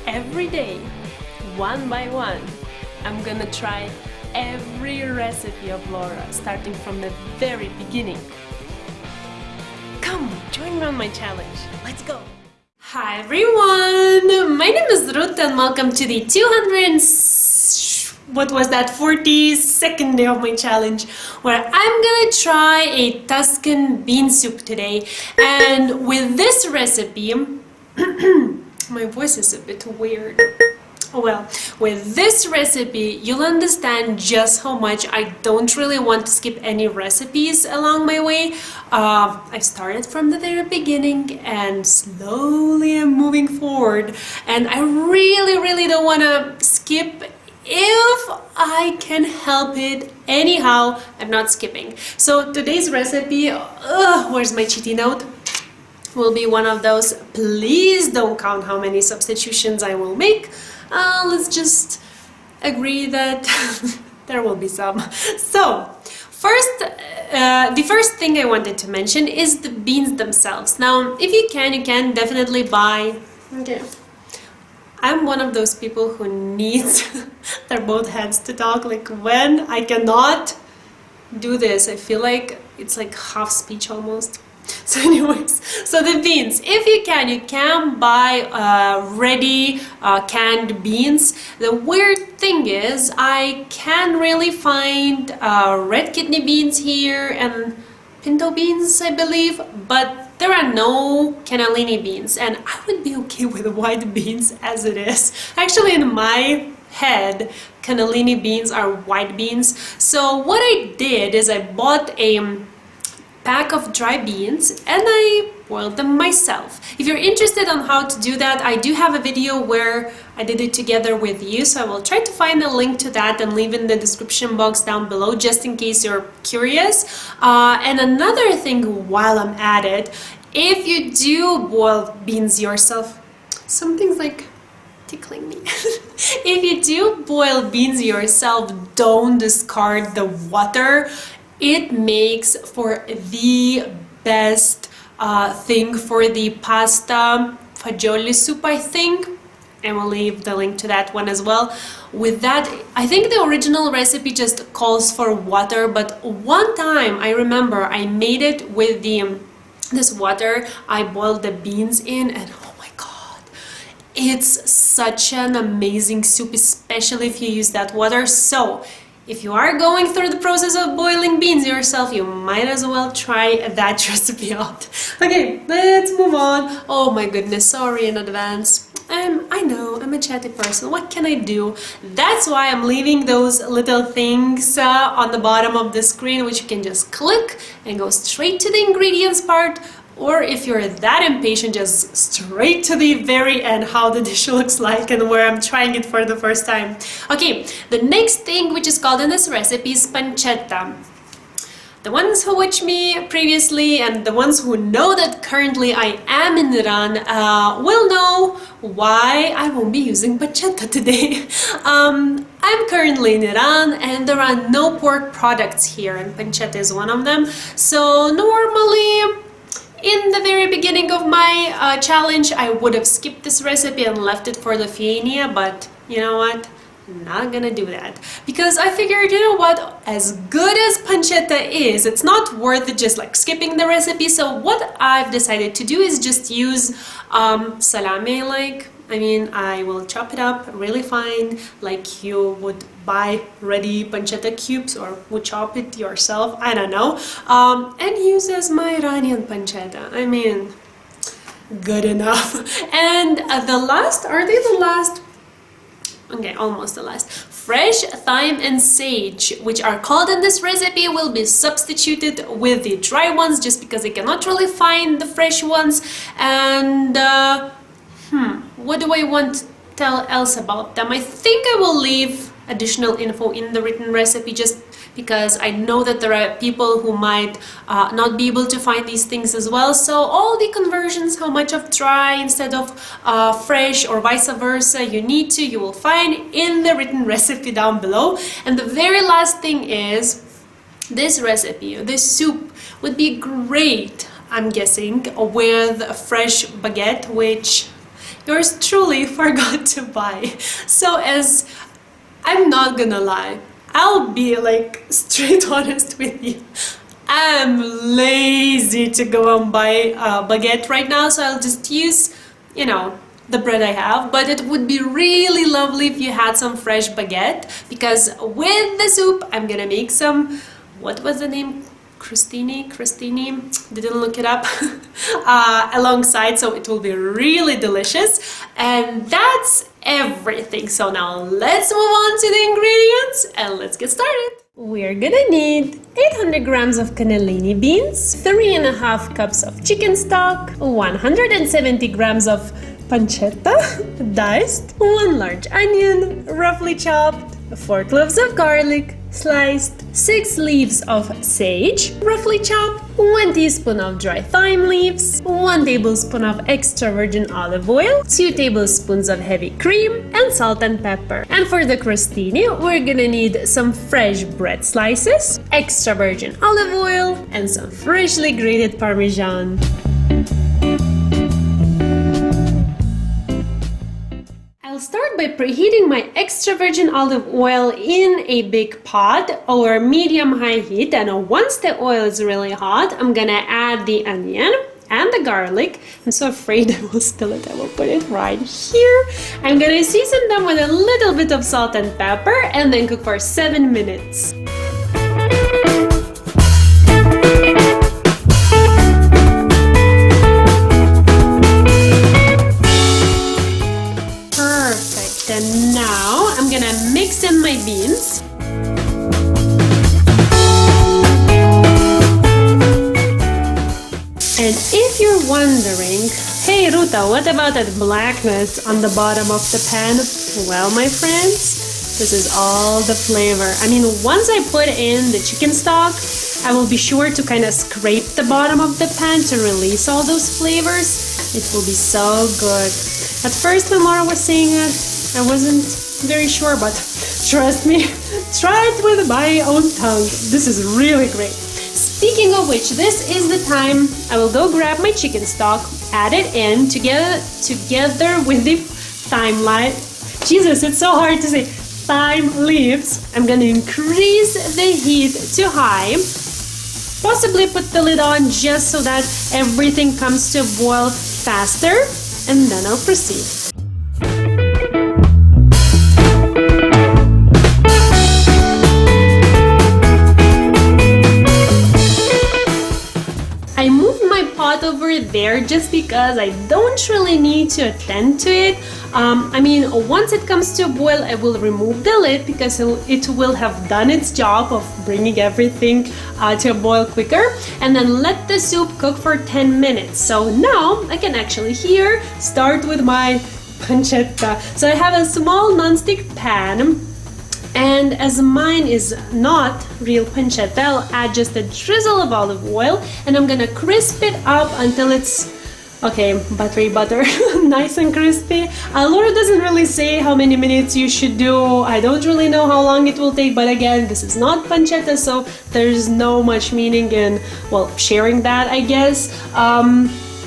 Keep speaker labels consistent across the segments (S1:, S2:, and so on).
S1: every day, one by one, I'm gonna try every recipe of Laura, starting from the very beginning. Come, join me on my challenge. Let's go! Hi everyone! My name is Ruta and welcome to the 42nd day of my challenge, where I'm gonna try a Tuscan bean soup today. And with this recipe, my voice is a bit weird. Well, with this recipe, you'll understand just how much I don't really want to skip any recipes along my way. I've started from the very beginning and slowly I'm moving forward. And I really don't want to skip. If I can help it, anyhow, I'm not skipping. So today's recipe, where's my cheaty note? Will be one of those, please don't count how many substitutions I will make. Let's just agree that there will be some. So, the first thing I wanted to mention is the beans themselves. Now, if you can definitely buy. Okay. I'm one of those people who needs their both hands to talk. Like when I cannot do this, I feel like it's like half speech almost. So anyways, so the beans, if you can buy ready canned beans. The weird thing is I can really find red kidney beans here and pinto beans, I believe, but there are no cannellini beans, and I would be okay with white beans as it is. Actually, in my head, cannellini beans are white beans. So what I did is I bought a pack of dry beans and I boiled them myself. If you're interested on how to do that, I do have a video where I did it together with you, so I will try to find a link to that and leave in the description box down below just in case you're curious. And another thing while I'm at it, if you do boil beans yourself, something's like tickling me. If you do boil beans yourself, don't discard the water. It makes for the best thing for the pasta fagioli soup, I think. And we'll leave the link to that one as well. With that, I think the original recipe just calls for water, but one time I remember I made it with this water. I boiled the beans in and oh my god, it's such an amazing soup, especially if you use that water. So if you are going through the process of boiling beans yourself, you might as well try that recipe out. Okay, let's move on. Oh my goodness, sorry in advance. I know, I'm a chatty person. What can I do? That's why I'm leaving those little things on the bottom of the screen, which you can just click and go straight to the ingredients part. Or if you're that impatient, just straight to the very end, how the dish looks like and where I'm trying it for the first time. Okay, the next thing which is called in this recipe is pancetta. The ones who watched me previously and the ones who know that currently I am in Iran will know why I won't be using pancetta today. I'm currently in Iran and there are no pork products here, and pancetta is one of them. So normally, in the very beginning of my challenge, I would have skipped this recipe and left it for the fienia, but you know what? Not gonna do that. Because I figured, you know what, as good as pancetta is, it's not worth it just like skipping the recipe. So what I've decided to do is just use salami. I will chop it up really fine, like you would buy ready pancetta cubes or would chop it yourself, I don't know, and use as my Iranian pancetta. I mean, good enough. And the last, are they the last? Okay, almost the last. Fresh thyme and sage, which are called in this recipe, will be substituted with the dry ones just because I cannot really find the fresh ones. And what do I want to tell else about them? I think I will leave additional info in the written recipe just because I know that there are people who might not be able to find these things as well. So all the conversions, how much of dry instead of fresh or vice versa you will find in the written recipe down below. And the very last thing is this recipe, this soup would be great, I'm guessing, with fresh baguette, which yours truly forgot to buy. So as I'm not gonna lie, I'll be like straight honest with you. I'm lazy to go and buy baguette right now, so I'll just use, you know, the bread I have. But it would be really lovely if you had some fresh baguette, because with the soup I'm gonna make some, what was the name? Crostini, didn't look it up, alongside, so it will be really delicious. And that's everything. So now let's move on to the ingredients and let's get started. We're gonna need 800 grams of cannellini beans, 3.5 cups of chicken stock, 170 grams of pancetta, diced, 1 large onion, roughly chopped, 4 cloves of garlic, sliced, 6 leaves of sage, roughly chopped, 1 teaspoon of dry thyme leaves, 1 tablespoon of extra virgin olive oil, 2 tablespoons of heavy cream, and salt and pepper. And for the crostini, we're gonna need some fresh bread slices, extra virgin olive oil, and some freshly grated Parmesan. I'll start by preheating my extra virgin olive oil in a big pot or medium-high heat, and once the oil is really hot, I'm gonna add the onion and the garlic. I'm so afraid I will spill it. I will put it right here. I'm gonna season them with a little bit of salt and pepper and then cook for 7 minutes. And now I'm gonna mix in my beans. And if you're wondering, hey Ruta, what about that blackness on the bottom of the pan? Well, my friends, this is all the flavor. I mean, once I put in the chicken stock, I will be sure to kind of scrape the bottom of the pan to release all those flavors. It will be so good. At first, when Laura was saying it, I wasn't very sure, but trust me, try it with my own tongue. This is really great. Speaking of which, this is the time I will go grab my chicken stock, add it in together with the thyme leaves. Jesus, it's so hard to say. Thyme leaves. I'm gonna increase the heat to high. Possibly put the lid on just so that everything comes to a boil faster, and then I'll proceed. I moved my pot over there just because I don't really need to attend to it. I mean, once it comes to a boil, I will remove the lid because it will have done its job of bringing everything to a boil quicker, and then let the soup cook for 10 minutes. So now I can actually here start with my pancetta. So I have a small non-stick pan, and as mine is not real pancetta, I'll add just a drizzle of olive oil, and I'm gonna crisp it up until it's okay, buttery butter, nice and crispy. Laura doesn't really say how many minutes you should do. I don't really know how long it will take, but again, this is not pancetta, so there's no much meaning in, well, sharing that, I guess.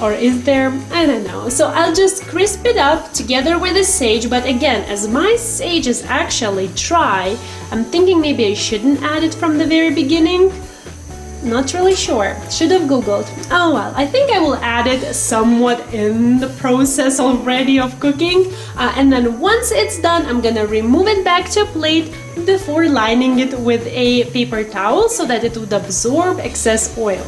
S1: Or is there? I don't know. So I'll just crisp it up together with the sage, but again, as my sage is actually dry, I'm thinking maybe I shouldn't add it from the very beginning. Not really sure. Should have googled. Oh well, I think I will add it somewhat in the process already of cooking. And then once it's done, I'm gonna remove it back to a plate before lining it with a paper towel so that it would absorb excess oil.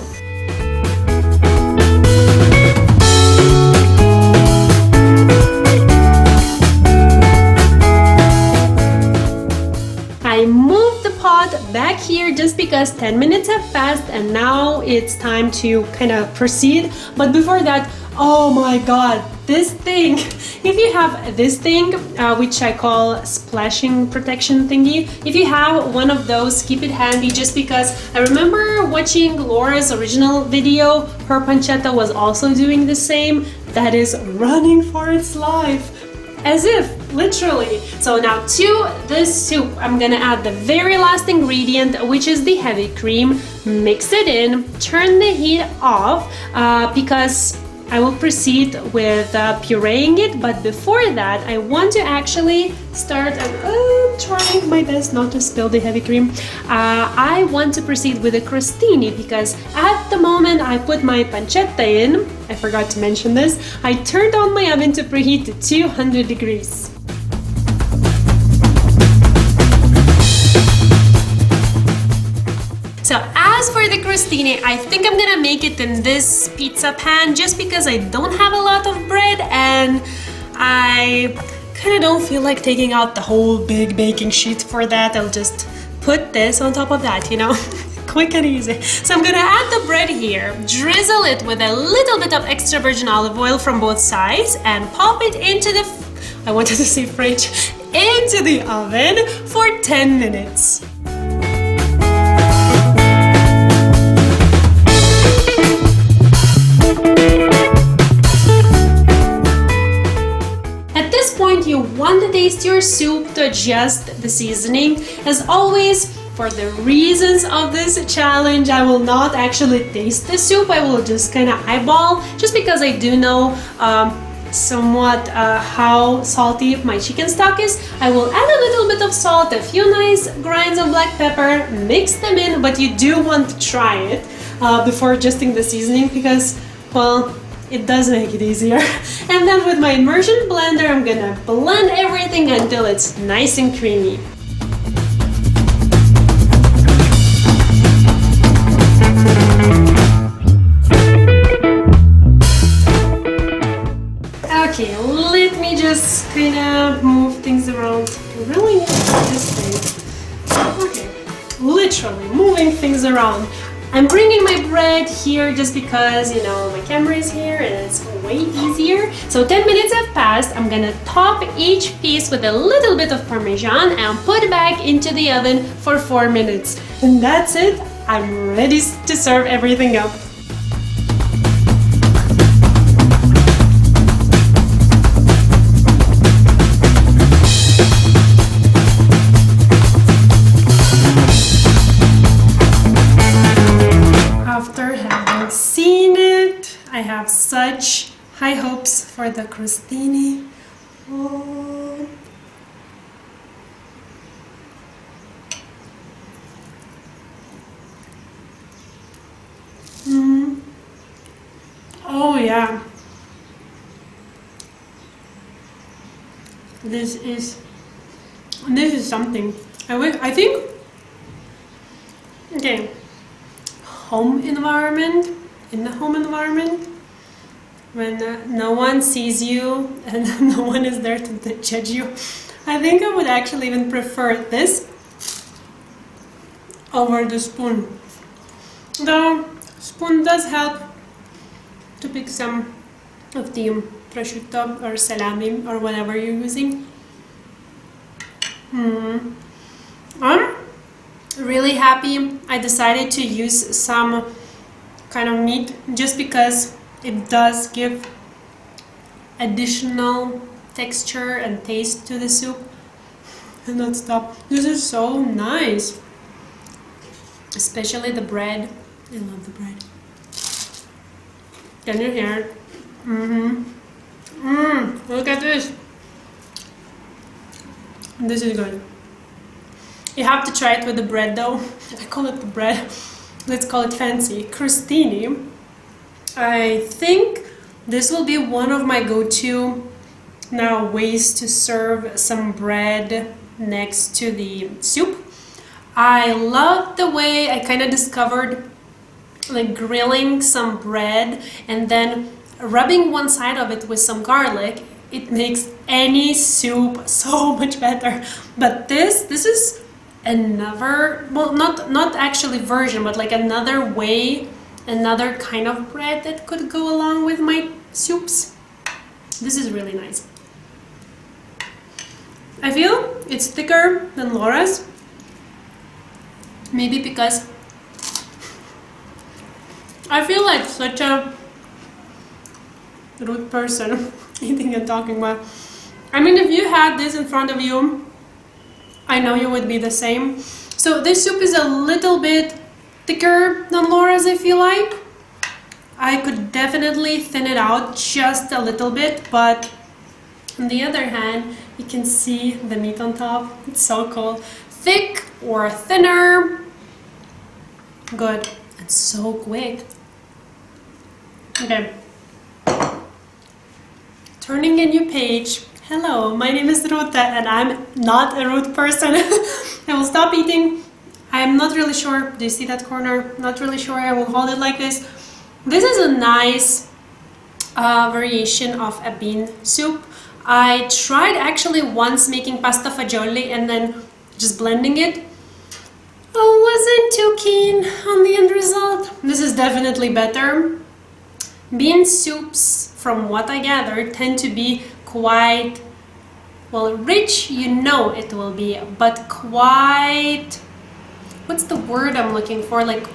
S1: I moved the pot back here just because 10 minutes have passed and now it's time to kind of proceed. But before that, oh my god, this thing, if you have this thing, which I call splashing protection thingy, if you have one of those, keep it handy just because I remember watching Laura's original video, her pancetta was also doing the same, that is running for its life. As if, literally. So now to this soup, I'm gonna add the very last ingredient, which is the heavy cream. Mix it in, turn the heat off, because I will proceed with pureeing it, but before that I want to actually start trying my best not to spill the heavy cream. I want to proceed with the crostini because at the moment I put my pancetta in. I forgot to mention this. I turned on my oven to preheat to 200 degrees. So as for the crostini, I think I'm gonna make it in this pizza pan just because I don't have a lot of bread and I kind of don't feel like taking out the whole big baking sheet for that. I'll just put this on top of that, you know, quick and easy. So I'm gonna add the bread here, drizzle it with a little bit of extra virgin olive oil from both sides and pop it into the, I wanted to say fridge, into the oven for 10 minutes. You want to taste your soup to adjust the seasoning. As always, for the reasons of this challenge, I will not actually taste the soup. I will just kind of eyeball, just because I do know somewhat how salty my chicken stock is. I will add a little bit of salt, a few nice grinds of black pepper, mix them in, but you do want to try it before adjusting the seasoning because, well, it does make it easier. And then with my immersion blender, I'm gonna blend everything until it's nice and creamy. Okay, let me just kind of move things around. I really need to put this thing. Okay, literally moving things around. I'm bringing my bread here just because, you know, my camera is here and it's way easier. So 10 minutes have passed. I'm gonna top each piece with a little bit of Parmesan and put it back into the oven for 4 minutes. And that's it. I'm ready to serve everything up. I have such high hopes for the crostini. Oh. Oh yeah. This is something. I think, okay, in the home environment, when no one sees you and no one is there to judge you, I think I would actually even prefer this over the spoon. The spoon does help to pick some of the prosciutto or salami or whatever you're using. I'm really happy I decided to use some kind of meat just because it does give additional texture and taste to the soup. And not stop. This is so nice, especially the bread. I love the bread. Can you hear it? Look at this. This is good. You have to try it with the bread though. I call it the bread. Let's call it fancy. Crostini. I think this will be one of my go-to now ways to serve some bread next to the soup. I love the way I kind of discovered like grilling some bread and then rubbing one side of it with some garlic. It makes any soup so much better. But this is another, well, not actually version, but like another way, another kind of bread that could go along with my soups. This is really nice. I feel it's thicker than Laura's, maybe because I feel like such a rude person eating and talking, but I mean, if you had this in front of you, I know you would be the same. So this soup is a little bit thicker than Laura's, I feel like. I could definitely thin it out just a little bit, but on the other hand, you can see the meat on top. It's so cool. Thick or thinner. Good. It's so quick. Okay. Turning a new page. Hello, my name is Ruta and I'm not a rude person. I will stop eating. I'm not really sure. Do you see that corner? Not really sure. I will hold it like this. This is a nice variation of a bean soup. I tried actually once making pasta fagioli and then just blending it. I wasn't too keen on the end result. This is definitely better. Bean soups, from what I gather, tend to be quite, well, rich, you know it will be, but quite, what's the word I'm looking for, like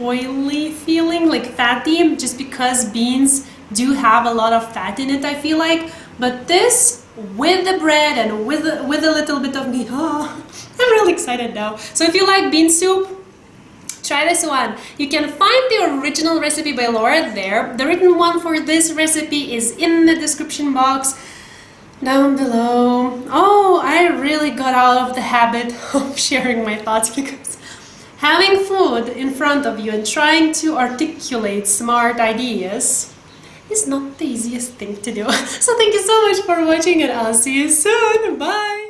S1: oily feeling, like fatty, just because beans do have a lot of fat in it, I feel like. But this, with the bread and with a little bit of meat, oh, I'm really excited now. So if you like bean soup, try this one. You can find the original recipe by Laura there. The written one for this recipe is in the description box down below. Oh, I really got out of the habit of sharing my thoughts, because having food in front of you and trying to articulate smart ideas is not the easiest thing to do. So thank you so much for watching and I'll see you soon. Bye!